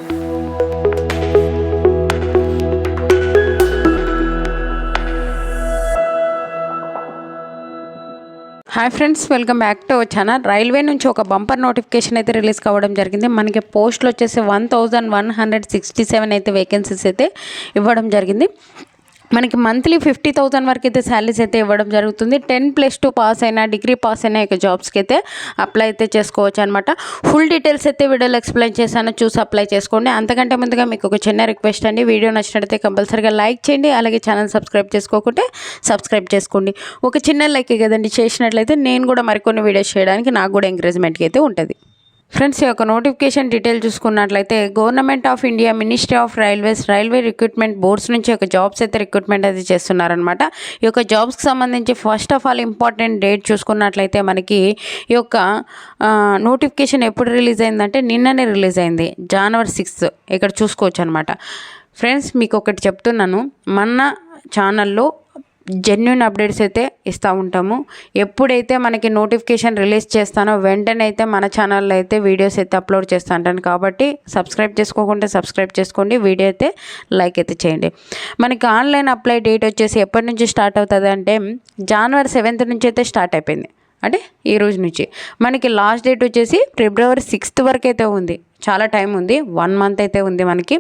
Hi friends, welcome back to our channel. Railway నుంచి ఒక bumper notification అయితే release కావడం జరిగింది. మనకి పోస్టులు వచ్చేసి 1167 అయితే వేకెన్సీస్ అయితే ఇవ్వడం జరిగింది. మనకి మంత్లీ 50,000 వరకు అయితే శాలరీస్ అయితే ఇవ్వడం జరుగుతుంది. 10+2 పాస్ అయినా, డిగ్రీ పాస్ అయినా ఇక జాబ్స్కి అయితే అప్లై అయితే చేసుకోవచ్చు అనమాట. ఫుల్ డీటెయిల్స్ అయితే వీడియోలో ఎక్స్ప్లెయిన్ చేశాను, చూసి అప్లై చేసుకోండి. అంతకంటే ముందుగా మీకు ఒక చిన్న రిక్వెస్ట్ అండి, వీడియో నచ్చినట్లయితే కంపల్సరీగా లైక్ చేయండి. అలాగే ఛానల్ సబ్స్క్రైబ్ చేసుకోకుంటే సబ్స్క్రైబ్ చేసుకోండి. ఒక చిన్న లైక్ కదండి చేసినట్లయితే నేను కూడా మరికొన్ని వీడియోస్ చేయడానికి నాకు కూడా ఎంకరేజ్మెంట్కి అయితే ఉంటుంది. ఫ్రెండ్స్, ఈ యొక్క నోటిఫికేషన్ డీటెయిల్ చూసుకున్నట్లయితే government of India ministry of railways railway recruitment boards నుంచి ఒక జాబ్స్ అయితే రిక్రూట్మెంట్ అయితే చేస్తున్నారనమాట. ఈ యొక్క జాబ్స్కి సంబంధించి first of all important date చూసుకున్నట్లయితే మనకి ఈ యొక్క నోటిఫికేషన్ ఎప్పుడు రిలీజ్ అయిందంటే నిన్ననే రిలీజ్ అయింది, January 6. ఇక్కడ చూసుకోవచ్చు అనమాట. ఫ్రెండ్స్, మీకు ఒకటి చెప్తున్నాను, మన ఛానల్లో జెన్యూన్ అప్డేట్స్ అయితే ఇస్తూ ఉంటాము. ఎప్పుడైతే మనకి నోటిఫికేషన్ రిలీజ్ చేస్తానో వెంటనే అయితే మన ఛానల్లో అయితే వీడియోస్ అయితే అప్లోడ్ చేస్తూ ఉంటాను. కాబట్టి సబ్స్క్రైబ్ చేసుకోకుంటే సబ్స్క్రైబ్ చేసుకోండి, వీడియో అయితే లైక్ అయితే చేయండి. మనకి ఆన్లైన్ అప్లై డేట్ వచ్చేసి ఎప్పటి నుంచి స్టార్ట్ అవుతుంది అంటే January 7 నుంచి అయితే స్టార్ట్ అయిపోయింది. అంటే ఈ రోజు నుంచి మనకి లాస్ట్ డేట్ వచ్చేసి February 6 వరకు అయితే ఉంది. చాలా టైం ఉంది, 1 మంత్ అయితే ఉంది మనకి.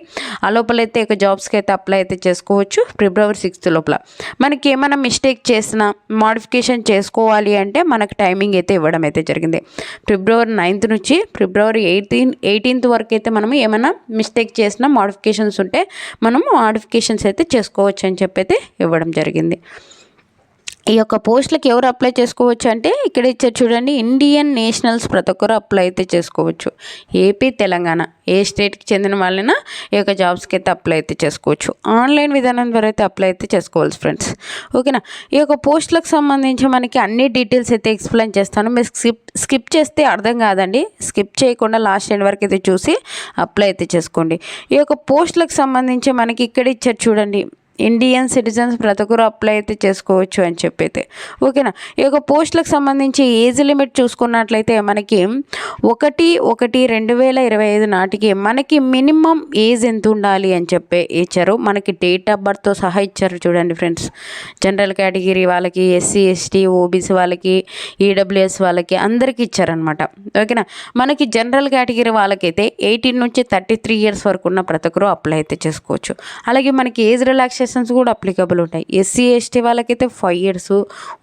ఆ లోపలైతే ఇక జాబ్స్కి అయితే అప్లై అయితే చేసుకోవచ్చు. February 6 లోపల మనకి ఏమైనా మిస్టేక్ చేసినా మోడిఫికేషన్ చేసుకోవాలి అంటే మనకు టైమింగ్ అయితే ఇవ్వడం అయితే జరిగింది. February 9 నుంచి February 18 వరకు అయితే మనము ఏమైనా మిస్టేక్ చేసినా మోడిఫికేషన్స్ ఉంటే మనము మోడిఫికేషన్స్ అయితే చేసుకోవచ్చు అని చెప్పి అయితే ఇవ్వడం జరిగింది. ఈ యొక్క పోస్టులకు ఎవరు అప్లై చేసుకోవచ్చు అంటే ఇక్కడ ఇచ్చారు చూడండి, ఇండియన్ నేషనల్స్ ప్రతి ఒక్కరు అప్లై అయితే చేసుకోవచ్చు. ఏపీ, తెలంగాణ ఏ స్టేట్కి చెందిన వాళ్ళైనా ఈ యొక్క జాబ్స్కి అయితే అప్లై అయితే చేసుకోవచ్చు. ఆన్లైన్ విధానం ద్వారా అయితే అప్లై అయితే చేసుకోవాలి ఫ్రెండ్స్. ఓకేనా. ఈ యొక్క పోస్టులకు సంబంధించి మనకి అన్ని డీటెయిల్స్ అయితే ఎక్స్ప్లెయిన్ చేస్తాను. మీరు స్కిప్ చేస్తే అర్థం కాదండి. స్కిప్ చేయకుండా లాస్ట్ ఎండ్ వరకు అయితే చూసి అప్లై అయితే చేసుకోండి. ఈ యొక్క పోస్టులకు సంబంధించి మనకి ఇక్కడ ఇచ్చారు చూడండి, ఇండియన్ సిటిజన్స్ ప్రతి ఒక్కరు అప్లై అయితే చేసుకోవచ్చు అని చెప్పైతే. ఓకేనా. ఈ యొక్క పోస్టులకు సంబంధించి ఏజ్ లిమిట్ చూసుకున్నట్లయితే మనకి 1/1/2025 నాటికి మనకి మినిమం ఏజ్ ఎంత ఉండాలి అని చెప్పి ఇచ్చారు. మనకి డేట్ ఆఫ్ బర్త్తో సహా ఇచ్చారు చూడండి ఫ్రెండ్స్. జనరల్ కేటగిరీ వాళ్ళకి, SC ST OBC వాళ్ళకి, EWS వాళ్ళకి అందరికీ ఇచ్చారనమాట. ఓకేనా. మనకి జనరల్ కేటగిరీ వాళ్ళకైతే 18 నుంచి 33 ఇయర్స్ వరకు ఉన్న ప్రతి ఒక్కరు అప్లై అయితే చేసుకోవచ్చు. అలాగే మనకి ఏజ్ రిలాక్సేషన్ కూడా అప్లికబుల్ ఉంటాయి. SC ST వాళ్ళకైతే 5 ఇయర్స్,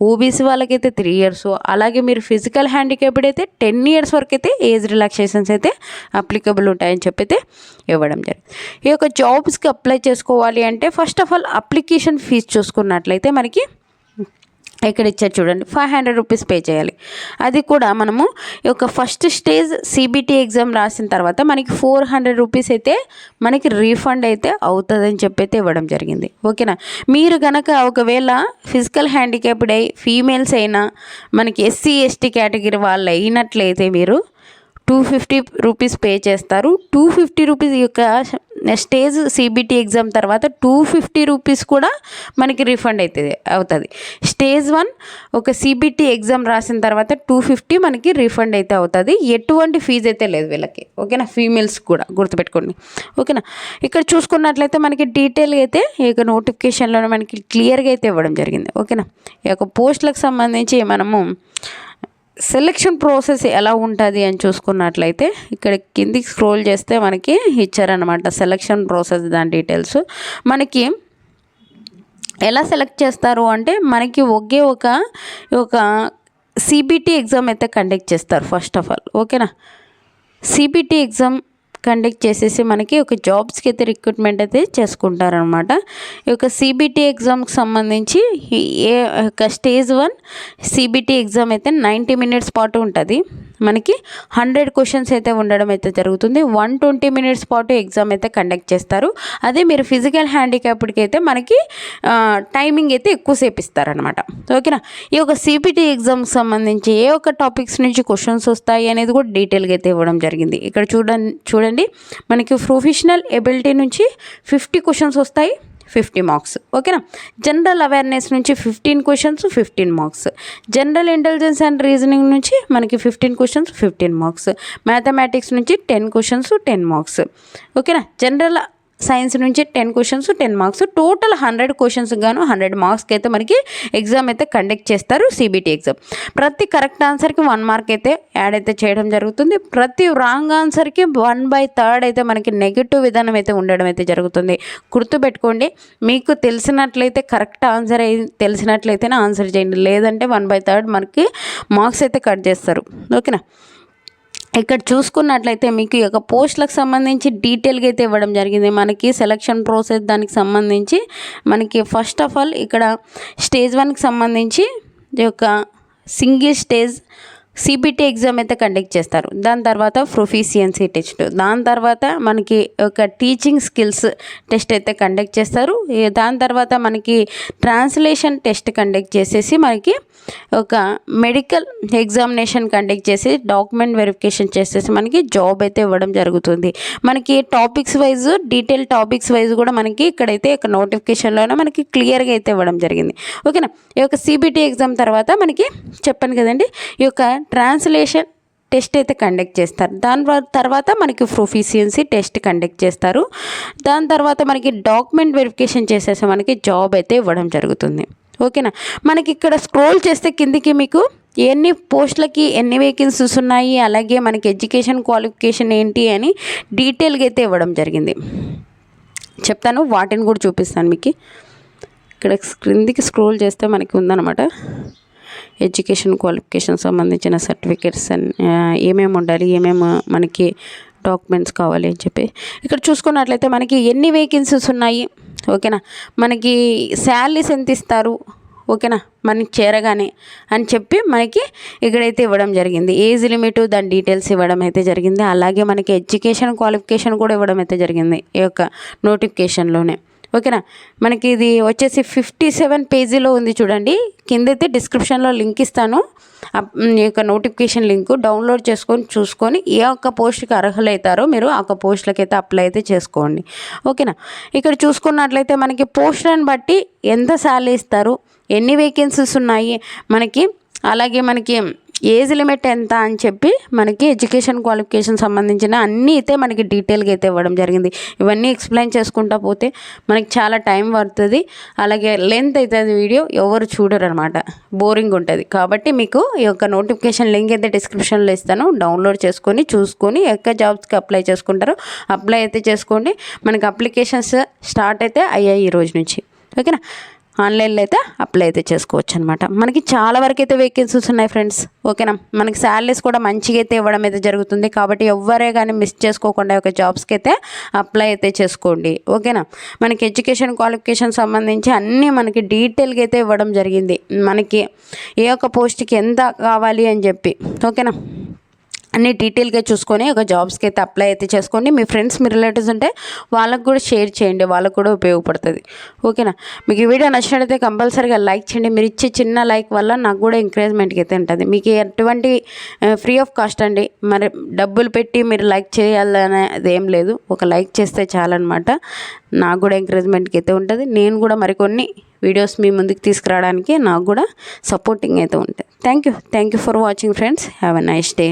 OBC వాళ్ళకైతే 3 ఇయర్స్, అలాగే మీరు ఫిజికల్ హ్యాండిక్యాప్డ్ అయితే 10 ఇయర్స్ వరకు అయితే ఏజ్ రిలాక్సేషన్స్ అయితే అప్లికబుల్ ఉంటాయని చెప్పైతే ఇవ్వడం జరిగింది. ఈ యొక్క జాబ్స్కి అప్లై చేసుకోవాలి అంటే first of all application fee చూసుకున్నట్లయితే మనకి ఇక్కడ ఇచ్చారు చూడండి, 500 రూపీస్ పే చేయాలి. అది కూడా మనము ఈ యొక్క ఫస్ట్ స్టేజ్ CBT ఎగ్జామ్ రాసిన తర్వాత మనకి 400 రూపీస్ అయితే మనకి రీఫండ్ అయితే అవుతుందని చెప్పైతే ఇవ్వడం జరిగింది. ఓకేనా. మీరు కనుక ఒకవేళ ఫిజికల్ హ్యాండిక్యాప్డ్ అయి ఫీమేల్స్ అయినా మనకి SC ST కేటగిరీ వాళ్ళు అయినట్లయితే మీరు 250 రూపీస్ పే చేస్తారు. 250 రూపీస్ యొక్క స్టేజ్ CBT ఎగ్జామ్ తర్వాత 250 రూపీస్ కూడా మనకి రీఫండ్ అవుతుంది. స్టేజ్ 1 ఒక CBT ఎగ్జామ్ రాసిన తర్వాత 250 మనకి రీఫండ్ అయితే అవుతుంది. ఎటువంటి ఫీజు అయితే లేదు వీళ్ళకి. ఓకేనా. ఫీమేల్స్ కూడా గుర్తుపెట్టుకోండి. ఓకేనా. ఇక్కడ చూసుకున్నట్లయితే మనకి డీటెయిల్గా అయితే ఈ యొక్క నోటిఫికేషన్లో మనకి క్లియర్గా అయితే ఇవ్వడం జరిగింది. ఓకేనా. ఈ యొక్క పోస్టులకు సంబంధించి మనము సెలెక్షన్ ప్రాసెస్ ఎలా ఉంటుంది అని చూసుకున్నట్లయితే ఇక్కడ కిందికి స్క్రోల్ చేస్తే మనకి ఇచ్చారనమాట సెలెక్షన్ ప్రాసెస్, దాని డీటెయిల్స్. మనకి ఎలా సెలెక్ట్ చేస్తారు అంటే మనకి ఒక CBT ఎగ్జామ్ అయితే కండక్ట్ చేస్తారు ఫస్ట్ ఆఫ్ ఆల్. ఓకేనా. CBT ఎగ్జామ్ కండక్ట్ చేసేసి మనకి ఒక జాబ్స్కి అయితే రిక్రూట్మెంట్ అయితే చేసుకుంటారనమాట. ఈ యొక్క CBT ఎగ్జామ్కి సంబంధించి స్టేజ్ 1 CBT ఎగ్జామ్ అయితే 90 మినిట్స్ పాటు ఉంటుంది. మనకి 100 క్వశ్చన్స్ అయితే ఉండడం అయితే జరుగుతుంది. 120 మినిట్స్ పాటు ఎగ్జామ్ అయితే కండక్ట్ చేస్తారు. అదే మీరు ఫిజికల్ హ్యాండిక్యాప్డ్కి అయితే మనకి టైమింగ్ అయితే ఎక్కువసేపు ఇస్తారనమాట. ఓకేనా. ఈ యొక్క CBT ఎగ్జామ్కి సంబంధించి ఏ ఒక్క టాపిక్స్ నుంచి క్వశ్చన్స్ వస్తాయి అనేది కూడా డీటెయిల్గా అయితే ఇవ్వడం జరిగింది. ఇక్కడ చూడండి మనకి ప్రొఫెషనల్ ఎబిలిటీ నుంచి 50 క్వశ్చన్స్ వస్తాయి. 50 మార్క్స్. ఓకేనా. జనరల్ అవేర్నెస్ నుంచి 15 questions 15 marks. General intelligence and reasoning నుంచి మనకి 15 క్వశ్చన్స్ 15 మార్క్స్. మ్యాథమెటిక్స్ నుంచి 10 క్వశ్చన్స్ 10 మార్క్స్. ఓకేనా. జనరల్ సైన్స్ నుంచి 10 క్వశ్చన్స్ 10 మార్క్స్. టోటల్ 100 క్వశ్చన్స్ గాను 100 మార్క్స్కి అయితే మనకి ఎగ్జామ్ అయితే కండక్ట్ చేస్తారు, CBT ఎగ్జామ్. ప్రతి కరెక్ట్ ఆన్సర్కి 1 మార్క్ అయితే యాడ్ అయితే చేయడం జరుగుతుంది. ప్రతి రాంగ్ ఆన్సర్కి 1/3 అయితే మనకి నెగిటివ్ విధానం అయితే ఉండడం అయితే జరుగుతుంది. గుర్తుపెట్టుకోండి, మీకు తెలిసినట్లయితే కరెక్ట్ ఆన్సర్ తెలిసినట్లయితేనే ఆన్సర్ చేయండి, లేదంటే 1/3 మనకి మార్క్స్ అయితే కట్ చేస్తారు. ఓకేనా. ఇక్కడ చూసుకున్నట్లయితే మీకు ఈ యొక్క పోస్టులకు సంబంధించి డీటెయిల్గా అయితే ఇవ్వడం జరిగింది. మనకి సెలక్షన్ ప్రాసెస్ దానికి సంబంధించి మనకి ఫస్ట్ ఆఫ్ ఆల్ ఇక్కడ స్టేజ్ 1కి సంబంధించి ఈ యొక్క సింగిల్ స్టేజ్ CBT ఎగ్జామ్ అయితే కండక్ట్ చేస్తారు. దాని తర్వాత ప్రొఫిషియన్సీ టెస్ట్, దాని తర్వాత మనకి ఒక టీచింగ్ స్కిల్స్ టెస్ట్ అయితే కండక్ట్ చేస్తారు. దాని తర్వాత మనకి ట్రాన్స్లేషన్ టెస్ట్ కండక్ట్ చేసేసి మనకి ఒక మెడికల్ ఎగ్జామినేషన్ కండక్ట్ చేసి డాక్యుమెంట్ వెరిఫికేషన్ చేసేసి మనకి జాబ్ అయితే ఇవ్వడం జరుగుతుంది. మనకి topics wise detail topics wise కూడా మనకి ఇక్కడైతే ఒక నోటిఫికేషన్లోనే మనకి క్లియర్గా అయితే ఇవ్వడం జరిగింది. ఓకేనా. ఈ యొక్క CBT ఎగ్జామ్ తర్వాత మనకి చెప్పాను కదండి, ఈ యొక్క ట్రాన్స్లేషన్ టెస్ట్ అయితే కండక్ట్ చేస్తారు. దాని తర్వాత మనకి ప్రొఫిషియన్సీ టెస్ట్ కండక్ట్ చేస్తారు. దాని తర్వాత మనకి డాక్యుమెంట్ వెరిఫికేషన్ చేసేసి మనకి జాబ్ అయితే ఇవ్వడం జరుగుతుంది. ఓకేనా. మనకి ఇక్కడ స్క్రోల్ చేస్తే కిందికి మీకు ఎన్ని పోస్టులకి ఎన్ని వేకెన్సీస్ ఉన్నాయి, అలాగే మనకి ఎడ్యుకేషన్ క్వాలిఫికేషన్ ఏంటి అని డీటెయిల్గా అయితే ఇవ్వడం జరిగింది. చెప్తాను, వాటిని కూడా చూపిస్తాను మీకు. ఇక్కడ క్రిందికి స్క్రోల్ చేస్తే మనకి ఉందన్నమాట ఎడ్యుకేషన్ క్వాలిఫికేషన్ సంబంధించిన సర్టిఫికేట్స్ ఏమేమి ఉండాలి, ఏమేమి మనకి డాక్యుమెంట్స్ కావాలి అని చెప్పి ఇక్కడ చూసుకున్నట్లయితే మనకి ఎన్ని వేకెన్సీస్ ఉన్నాయి. ఓకేనా. మనకి శాలరీస్ ఎంత ఇస్తారు, ఓకేనా, మనకి చేరగానే అని చెప్పి మనకి ఇక్కడైతే ఇవ్వడం జరిగింది. ఏజ్ లిమిట్ దాని డీటెయిల్స్ ఇవ్వడం అయితే జరిగింది. అలాగే మనకి ఎడ్యుకేషన్ క్వాలిఫికేషన్ కూడా ఇవ్వడం అయితే జరిగింది ఈ యొక్క నోటిఫికేషన్లోనే. ఓకేనా. మనకి ఇది వచ్చేసి 57 పేజీలో ఉంది చూడండి. కిందైతే డిస్క్రిప్షన్లో లింక్ ఇస్తాను, ఈ యొక్క నోటిఫికేషన్ లింక్ డౌన్లోడ్ చేసుకొని చూసుకొని ఏ ఒక్క పోస్ట్కి అర్హులవుతారో మీరు ఆ ఒక్క పోస్టులకి అయితే అప్లై అయితే చేసుకోండి. ఓకేనా. ఇక్కడ చూసుకున్నట్లయితే మనకి పోస్టులను బట్టి ఎంత శాలరీ ఇస్తారు, ఎన్ని వేకెన్సీస్ ఉన్నాయి మనకి, అలాగే మనకి ఏజ్ లిమిట్ ఎంత అని చెప్పి మనకి ఎడ్యుకేషన్ క్వాలిఫికేషన్ సంబంధించిన అన్నీ అయితే మనకి డీటెయిల్గా అయితే ఇవ్వడం జరిగింది. ఇవన్నీ ఎక్స్ప్లెయిన్ చేసుకుంటా పోతే మనకి చాలా టైం పడుతుంది, అలాగే లెంత్ అవుతుంది వీడియో, ఎవరు చూడరు అనమాట, బోరింగ్ ఉంటుంది. కాబట్టి మీకు ఈ యొక్క నోటిఫికేషన్ లింక్ అయితే డిస్క్రిప్షన్లో ఇస్తాను, డౌన్లోడ్ చేసుకొని చూసుకొని ఎక్క జాబ్స్కి అప్లై చేసుకుంటారో అప్లై అయితే చేసుకోండి. మనకి అప్లికేషన్స్ స్టార్ట్ అయితే అయ్యాయి ఈ రోజు నుంచి. ఓకేనా. ఆన్లైన్లో అయితే అప్లై అయితే చేసుకోవచ్చు అనమాట. మనకి చాలా వరకు అయితే వేకెన్సీస్ ఉన్నాయి ఫ్రెండ్స్. ఓకేనా. మనకి శాలరీస్ కూడా మంచిగా అయితే ఇవ్వడం అయితే జరుగుతుంది. కాబట్టి ఎవరే కానీ మిస్ చేసుకోకుండా ఒక జాబ్స్కి అయితే అప్లై అయితే చేసుకోండి. ఓకేనా. మనకి ఎడ్యుకేషన్ క్వాలిఫికేషన్ సంబంధించి అన్నీ మనకి డీటెయిల్గా అయితే ఇవ్వడం జరిగింది. మనకి ఏ ఒక్క పోస్ట్కి ఎంత కావాలి అని చెప్పి. ఓకేనా. అన్నీ డీటెయిల్గా చూసుకొని ఒక జాబ్స్కి అయితే అప్లై అయితే చేసుకోండి. మీ ఫ్రెండ్స్ మీ రిలేటివ్స్ ఉంటే వాళ్ళకు కూడా షేర్ చేయండి, వాళ్ళకు కూడా ఉపయోగపడుతుంది. ఓకేనా. మీకు ఈ వీడియో నచ్చినట్లయితే కంపల్సరీగా లైక్ చేయండి. మీరు ఇచ్చే చిన్న లైక్ వల్ల నాకు కూడా ఎంకరేజ్మెంట్కి అయితే ఉంటుంది. మీకు ఎటువంటి ఫ్రీ ఆఫ్ కాస్ట్ అండి, మరి డబ్బులు పెట్టి మీరు లైక్ చేయాలనేది ఏం లేదు, ఒక లైక్ చేస్తే చాలన్నమాట. నాకు కూడా ఎంకరేజ్మెంట్కి అయితే ఉంటుంది. నేను కూడా మరికొన్ని వీడియోస్ మీ ముందుకు తీసుకురావడానికి నాకు కూడా సపోర్టింగ్ అయితే ఉంటుంది. Thank you for watching friends. Have a nice day.